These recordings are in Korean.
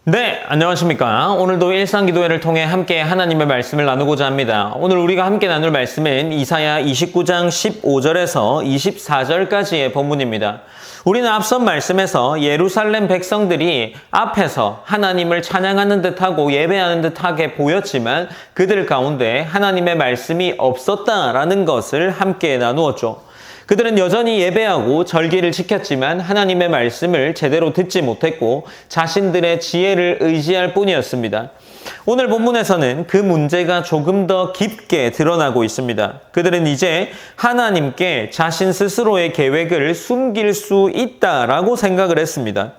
네, 안녕하십니까. 오늘도 일상기도회를 통해 함께 하나님의 말씀을 나누고자 합니다. 오늘 우리가 함께 나눌 말씀은 이사야 29장 15절에서 24절까지의 본문입니다. 우리는 앞선 말씀에서 예루살렘 백성들이 앞에서 하나님을 찬양하는 듯하고 예배하는 듯하게 보였지만 그들 가운데 하나님의 말씀이 없었다라는 것을 함께 나누었죠. 그들은 여전히 예배하고 절기를 지켰지만 하나님의 말씀을 제대로 듣지 못했고 자신들의 지혜를 의지할 뿐이었습니다. 오늘 본문에서는 그 문제가 조금 더 깊게 드러나고 있습니다. 그들은 이제 하나님께 자신 스스로의 계획을 숨길 수 있다라고 생각을 했습니다.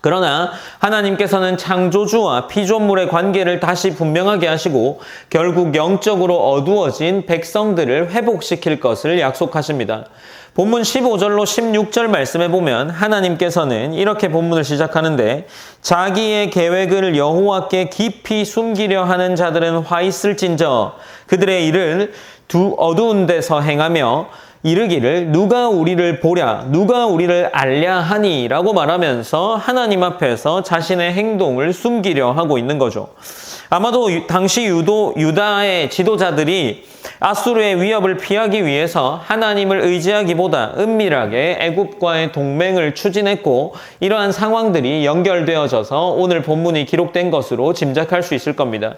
그러나 하나님께서는 창조주와 피조물의 관계를 다시 분명하게 하시고 결국 영적으로 어두워진 백성들을 회복시킬 것을 약속하십니다. 본문 15절로 16절 말씀에 보면 하나님께서는 이렇게 본문을 시작하는데 자기의 계획을 여호와께 깊이 숨기려 하는 자들은 화 있을진저 그들의 일을 어두운 데서 행하며 이르기를 누가 우리를 보랴 누가 우리를 알랴 하니 라고 말하면서 하나님 앞에서 자신의 행동을 숨기려 하고 있는 거죠. 아마도 당시 유다의 지도자들이 아수르의 위협을 피하기 위해서 하나님을 의지하기보다 은밀하게 애굽과의 동맹을 추진했고 이러한 상황들이 연결되어져서 오늘 본문이 기록된 것으로 짐작할 수 있을 겁니다.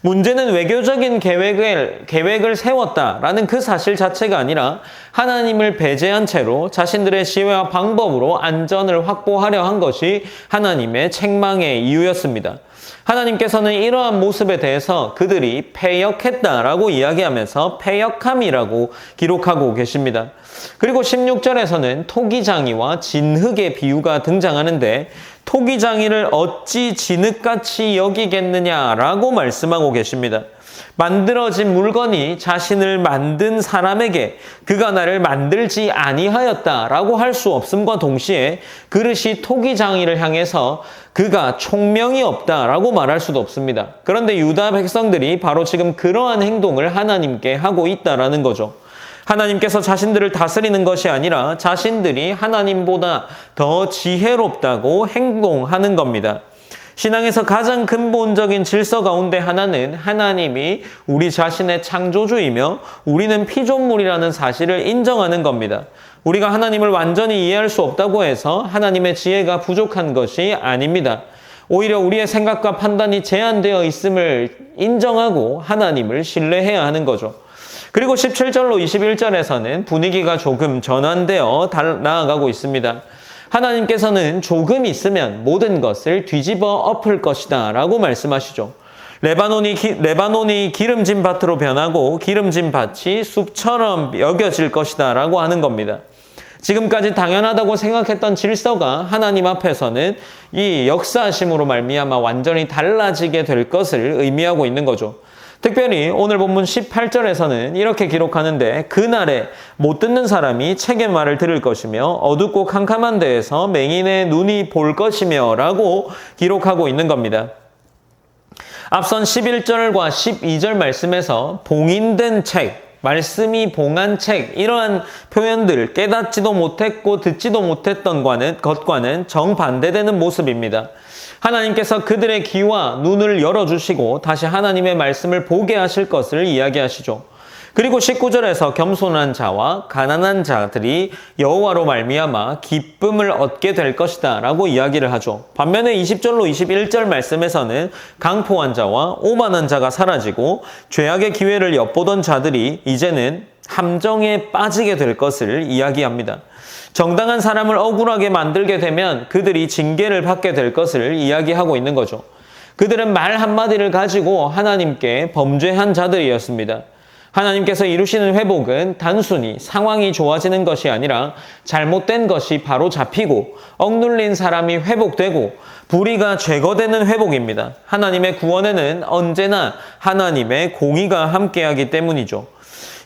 문제는 외교적인 계획을 세웠다라는 그 사실 자체가 아니라 하나님을 배제한 채로 자신들의 지혜와 방법으로 안전을 확보하려 한 것이 하나님의 책망의 이유였습니다. 하나님께서는 이러한 모습에 대해서 그들이 패역했다라고 이야기하면서 패역함이라고 기록하고 계십니다. 그리고 16절에서는 토기장이와 진흙의 비유가 등장하는데 토기장이를 어찌 진흙같이 여기겠느냐라고 말씀하고 계십니다. 만들어진 물건이 자신을 만든 사람에게 그가 나를 만들지 아니하였다라고 할 수 없음과 동시에 그릇이 토기장이를 향해서 그가 총명이 없다라고 말할 수도 없습니다. 그런데 유다 백성들이 바로 지금 그러한 행동을 하나님께 하고 있다라는 거죠. 하나님께서 자신들을 다스리는 것이 아니라 자신들이 하나님보다 더 지혜롭다고 행동하는 겁니다. 신앙에서 가장 근본적인 질서 가운데 하나는 하나님이 우리 자신의 창조주이며 우리는 피조물이라는 사실을 인정하는 겁니다. 우리가 하나님을 완전히 이해할 수 없다고 해서 하나님의 지혜가 부족한 것이 아닙니다. 오히려 우리의 생각과 판단이 제한되어 있음을 인정하고 하나님을 신뢰해야 하는 거죠. 그리고 17절로 21절에서는 분위기가 조금 전환되어 나아가고 있습니다. 하나님께서는 조금 있으면 모든 것을 뒤집어 엎을 것이다 라고 말씀하시죠. 레바논이 기름진 밭으로 변하고 기름진 밭이 숲처럼 여겨질 것이다 라고 하는 겁니다. 지금까지 당연하다고 생각했던 질서가 하나님 앞에서는 이 역사하심으로 말미암아 완전히 달라지게 될 것을 의미하고 있는 거죠. 특별히 오늘 본문 18절에서는 이렇게 기록하는데 그날에 못 듣는 사람이 책의 말을 들을 것이며 어둡고 캄캄한 데에서 맹인의 눈이 볼 것이며 라고 기록하고 있는 겁니다. 앞선 11절과 12절 말씀에서 봉인된 책, 말씀이 봉한 책 이러한 표현들 깨닫지도 못했고 듣지도 못했던 것과는 정반대되는 모습입니다. 하나님께서 그들의 귀와 눈을 열어주시고 다시 하나님의 말씀을 보게 하실 것을 이야기하시죠. 그리고 19절에서 겸손한 자와 가난한 자들이 여호와로 말미암아 기쁨을 얻게 될 것이다 라고 이야기를 하죠. 반면에 20절로 21절 말씀에서는 강포한 자와 오만한 자가 사라지고 죄악의 기회를 엿보던 자들이 이제는 함정에 빠지게 될 것을 이야기합니다. 정당한 사람을 억울하게 만들게 되면 그들이 징계를 받게 될 것을 이야기하고 있는 거죠. 그들은 말 한마디를 가지고 하나님께 범죄한 자들이었습니다. 하나님께서 이루시는 회복은 단순히 상황이 좋아지는 것이 아니라 잘못된 것이 바로 잡히고 억눌린 사람이 회복되고 불의가 제거되는 회복입니다. 하나님의 구원에는 언제나 하나님의 공의가 함께하기 때문이죠.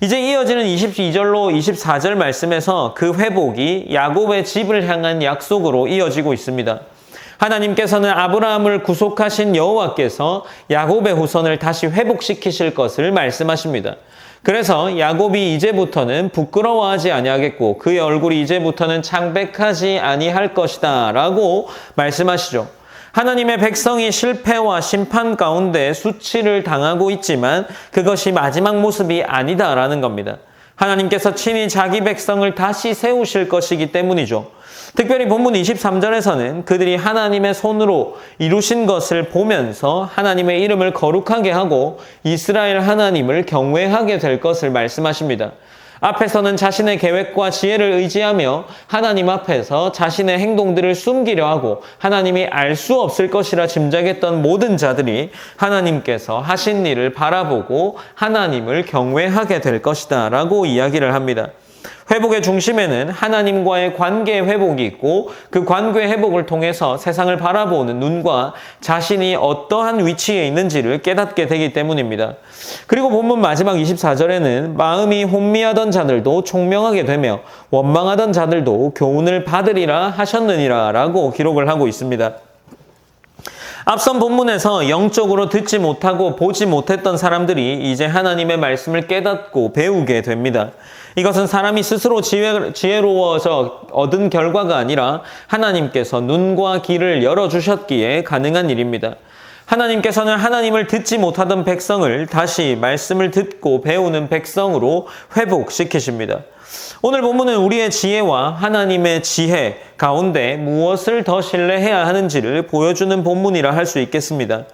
이제 이어지는 22절로 24절 말씀에서 그 회복이 야곱의 집을 향한 약속으로 이어지고 있습니다. 하나님께서는 아브라함을 구속하신 여호와께서 야곱의 후손을 다시 회복시키실 것을 말씀하십니다. 그래서 야곱이 이제부터는 부끄러워하지 아니하겠고 그의 얼굴이 이제부터는 창백하지 아니할 것이다 라고 말씀하시죠. 하나님의 백성이 실패와 심판 가운데 수치를 당하고 있지만 그것이 마지막 모습이 아니다라는 겁니다. 하나님께서 친히 자기 백성을 다시 세우실 것이기 때문이죠. 특별히 본문 23절에서는 그들이 하나님의 손으로 이루신 것을 보면서 하나님의 이름을 거룩하게 하고 이스라엘 하나님을 경외하게 될 것을 말씀하십니다. 앞에서는 자신의 계획과 지혜를 의지하며 하나님 앞에서 자신의 행동들을 숨기려 하고 하나님이 알 수 없을 것이라 짐작했던 모든 자들이 하나님께서 하신 일을 바라보고 하나님을 경외하게 될 것이다 라고 이야기를 합니다. 회복의 중심에는 하나님과의 관계 회복이 있고 그 관계 회복을 통해서 세상을 바라보는 눈과 자신이 어떠한 위치에 있는지를 깨닫게 되기 때문입니다. 그리고 본문 마지막 24절에는 마음이 혼미하던 자들도 총명하게 되며 원망하던 자들도 교훈을 받으리라 하셨느니라 라고 기록을 하고 있습니다. 앞선 본문에서 영적으로 듣지 못하고 보지 못했던 사람들이 이제 하나님의 말씀을 깨닫고 배우게 됩니다. 이것은 사람이 스스로 지혜로워서 얻은 결과가 아니라 하나님께서 눈과 귀를 열어주셨기에 가능한 일입니다. 하나님께서는 하나님을 듣지 못하던 백성을 다시 말씀을 듣고 배우는 백성으로 회복시키십니다. 오늘 본문은 우리의 지혜와 하나님의 지혜 가운데 무엇을 더 신뢰해야 하는지를 보여주는 본문이라 할 수 있겠습니다.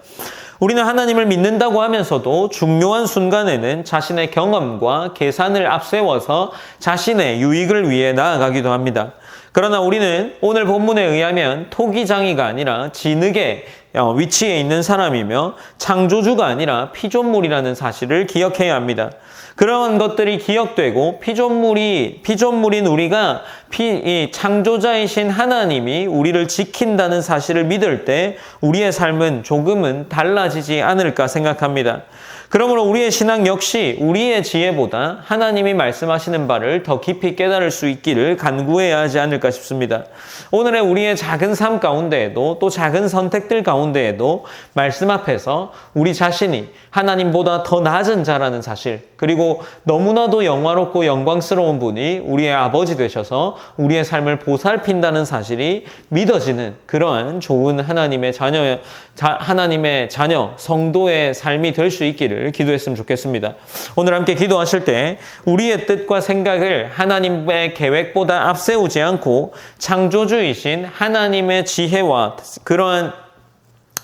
우리는 하나님을 믿는다고 하면서도 중요한 순간에는 자신의 경험과 계산을 앞세워서 자신의 유익을 위해 나아가기도 합니다. 그러나 우리는 오늘 본문에 의하면 토기장이가 아니라 진흙의 위치에 있는 사람이며 창조주가 아니라 피조물이라는 사실을 기억해야 합니다. 그런 것들이 기억되고 피조물인 우리가 이 창조자이신 하나님이 우리를 지킨다는 사실을 믿을 때 우리의 삶은 조금은 달라지지 않을까 생각합니다. 그러므로 우리의 신앙 역시 우리의 지혜보다 하나님이 말씀하시는 바를 더 깊이 깨달을 수 있기를 간구해야 하지 않을까 싶습니다. 오늘의 우리의 작은 삶 가운데에도 또 작은 선택들 가운데에도 말씀 앞에서 우리 자신이 하나님보다 더 낮은 자라는 사실, 그리고 너무나도 영화롭고 영광스러운 분이 우리의 아버지 되셔서 우리의 삶을 보살핀다는 사실이 믿어지는 그러한 좋은 하나님의 자녀, 성도의 삶이 될 수 있기를 기도했으면 좋겠습니다. 오늘 함께 기도하실 때 우리의 뜻과 생각을 하나님의 계획보다 앞세우지 않고 창조주이신 하나님의 지혜와 그러한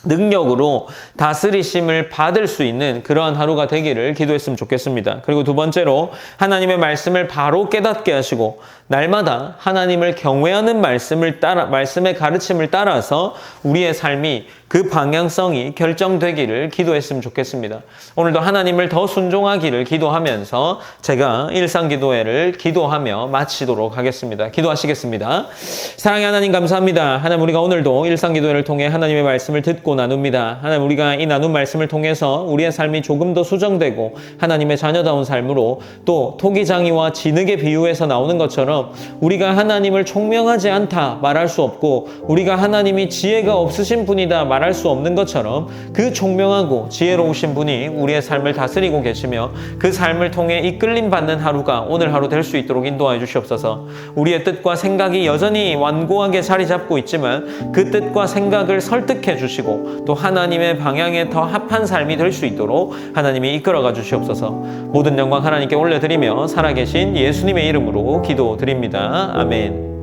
능력으로 다스리심을 받을 수 있는 그러한 하루가 되기를 기도했으면 좋겠습니다. 그리고 두 번째로 하나님의 말씀을 바로 깨닫게 하시고 날마다 하나님을 경외하는 말씀의 가르침을 따라서 우리의 삶이 그 방향성이 결정되기를 기도했으면 좋겠습니다. 오늘도 하나님을 더 순종하기를 기도하면서 제가 일상기도회를 기도하며 마치도록 하겠습니다. 기도하시겠습니다. 사랑의 하나님 감사합니다. 하나님 우리가 오늘도 일상기도회를 통해 하나님의 말씀을 듣고 나눕니다. 하나님 우리가 이 나눈 말씀을 통해서 우리의 삶이 조금 더 수정되고 하나님의 자녀다운 삶으로 또 토기장이와 진흙의 비유에서 나오는 것처럼 우리가 하나님을 총명하지 않다 말할 수 없고 우리가 하나님이 지혜가 없으신 분이다 말할 수 없는 것처럼 그 총명하고 지혜로우신 분이 우리의 삶을 다스리고 계시며 그 삶을 통해 이끌림 받는 하루가 오늘 하루 될 수 있도록 인도하여 주시옵소서. 우리의 뜻과 생각이 여전히 완고하게 자리 잡고 있지만 그 뜻과 생각을 설득해 주시고 또 하나님의 방향에 더 합한 삶이 될 수 있도록 하나님이 이끌어가 주시옵소서. 모든 영광 하나님께 올려드리며 살아계신 예수님의 이름으로 기도드립니다. 아멘.